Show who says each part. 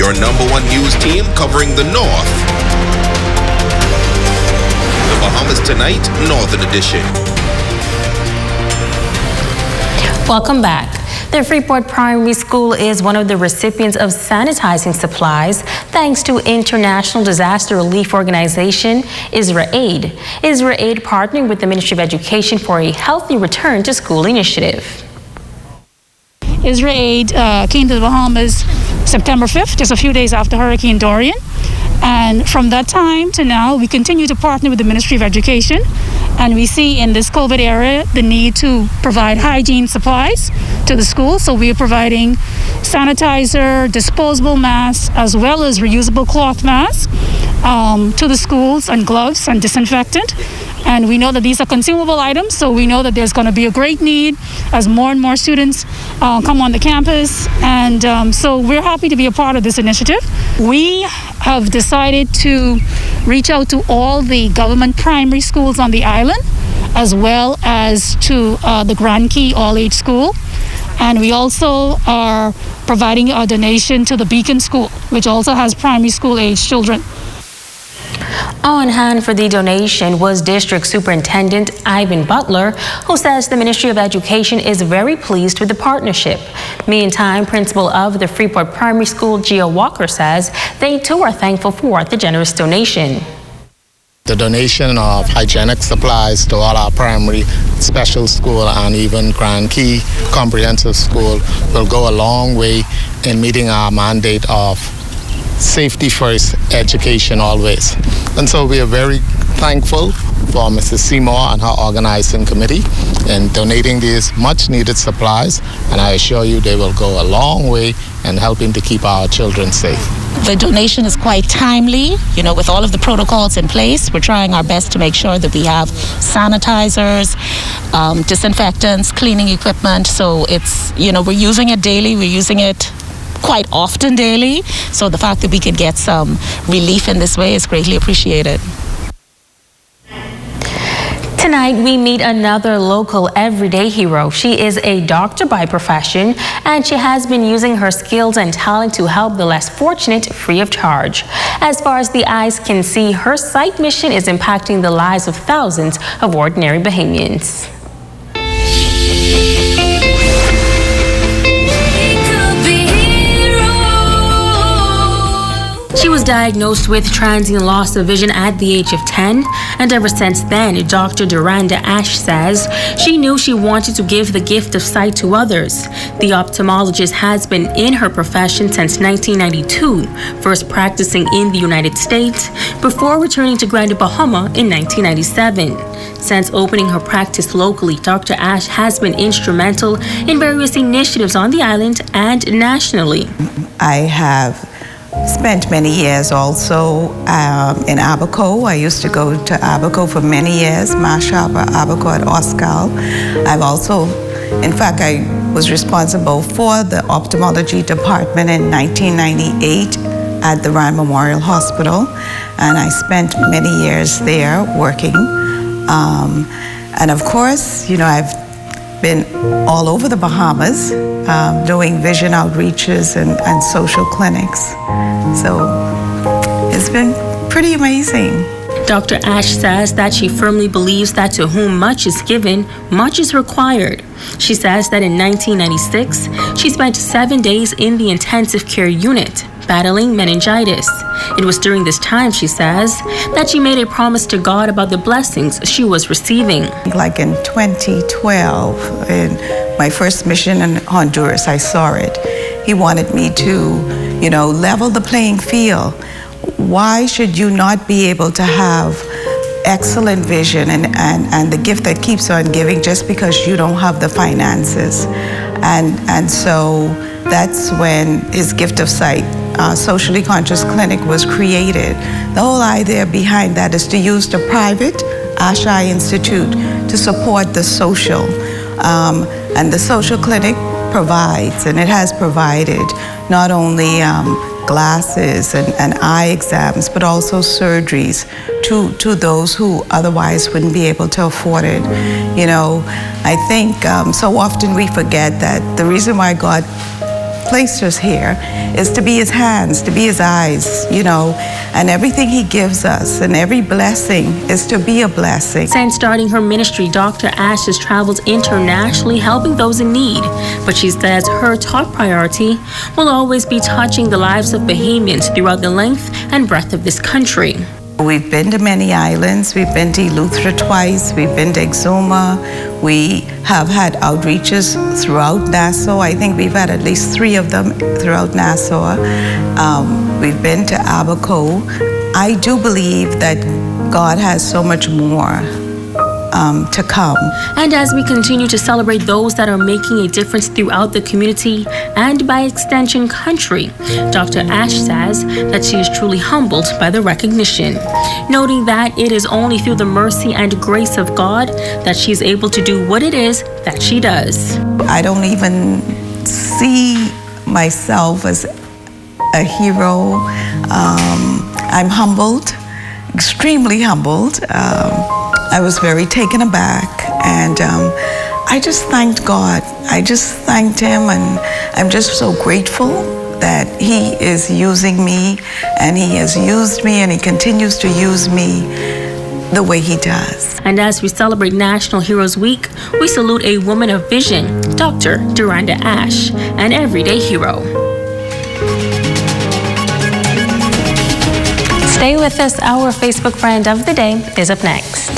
Speaker 1: your #1 news team covering the North. The Bahamas Tonight, Northern Edition.
Speaker 2: Welcome back. The Freeport Primary School is one of the recipients of sanitizing supplies thanks to international disaster relief organization IsraAid. IsraAid partnering with the Ministry of Education for a Healthy Return to School initiative.
Speaker 3: IsraAid came to the Bahamas September 5th, just a few days after Hurricane Dorian. And from that time to now, we continue to partner with the Ministry of Education. And we see in this COVID era the need to provide hygiene supplies to the schools. So we are providing sanitizer, disposable masks, as well as reusable cloth masks to the schools, and gloves and disinfectant. And we know that these are consumable items, so we know that there's going to be a great need as more and more students come on the campus. And so we're happy to be a part of this initiative. We have decided to reach out to all the government primary schools on the island, as well as to the Grand Key all-age school. And we also are providing a donation to the Beacon School, which also has primary school age children.
Speaker 2: On hand for the donation was District Superintendent Ivan Butler, who says the Ministry of Education is very pleased with the partnership. Meantime, Principal of the Freeport Primary School, Gia Walker, says they too are thankful for the generous donation.
Speaker 4: The donation of hygienic supplies to all our primary, special school, and even Grand Key Comprehensive School will go a long way in meeting our mandate of safety first, education always. And so we are very thankful for Mrs. Seymour and her organizing committee in donating these much needed supplies, and I assure you they will go a long way in helping to keep our children safe.
Speaker 5: The donation is quite timely, with all of the protocols in place. We're trying our best to make sure that we have sanitizers, disinfectants, cleaning equipment. So it's, we're using it daily, we're using it quite often daily. So the fact that we could get some relief in this way is greatly appreciated.
Speaker 2: Tonight, we meet another local everyday hero. She is a doctor by profession, and she has been using her skills and talent to help the less fortunate free of charge. As far as the eyes can see, her sight mission is impacting the lives of thousands of ordinary Bahamians. She was diagnosed with transient loss of vision at the age of 10, and ever since then, Dr. Duranda Ash says she knew she wanted to give the gift of sight to others. The ophthalmologist has been in her profession since 1992, first practicing in the United States before returning to Grand Bahama in 1997. Since opening her practice locally, Dr. Ash has been instrumental in various initiatives on the island and nationally.
Speaker 6: I have spent many years also in Abaco. I used to go to Abaco for many years, Mashaba, Abaco at Oscal. I've also, in fact, I was responsible for the ophthalmology department in 1998 at the Rand Memorial Hospital, and I spent many years there working. And of course, I've been all over the Bahamas doing vision outreaches and social clinics. So it's been pretty amazing.
Speaker 2: Dr. Ash says that she firmly believes that to whom much is given, much is required. She says that in 1996, she spent 7 days in the intensive care unit battling meningitis. It was during this time, she says, that she made a promise to God about the blessings she was receiving.
Speaker 6: Like in 2012, in my first mission in Honduras, I saw it. He wanted me to, level the playing field. Why should you not be able to have excellent vision and the gift that keeps on giving just because you don't have the finances? And so that's when his gift of sight, socially conscious clinic, was created. The whole idea behind that is to use the private Ash Eye Institute to support the social. And the social clinic provides, and it has provided, not only glasses and eye exams, but also surgeries to those who otherwise wouldn't be able to afford it. I think so often we forget that the reason why God placed us here is to be his hands, to be his eyes, you know, and everything he gives us and every blessing is to be a blessing.
Speaker 2: Since starting her ministry, Dr. Ash has traveled internationally helping those in need. But she says her top priority will always be touching the lives of Bahamians throughout the length and breadth of this country.
Speaker 6: We've been to many islands. We've been to Eleuthera twice. We've been to Exuma. We have had outreaches throughout Nassau. I think we've had at least 3 of them throughout Nassau. We've been to Abaco. I do believe that God has so much more to come.
Speaker 2: And as we continue to celebrate those that are making a difference throughout the community and by extension country, Dr. Ash says that she is truly humbled by the recognition, noting that it is only through the mercy and grace of God that she is able to do what it is that she does.
Speaker 6: I don't even see myself as a hero. I'm humbled, extremely humbled. I was very taken aback, and I just thanked God. I just thanked him, and I'm just so grateful that he is using me, and he has used me, and he continues to use me the way he does.
Speaker 2: And as we celebrate National Heroes Week, we salute a woman of vision, Dr. Duranda Ash, an everyday hero. Stay with us. Our Facebook friend of the day is up next.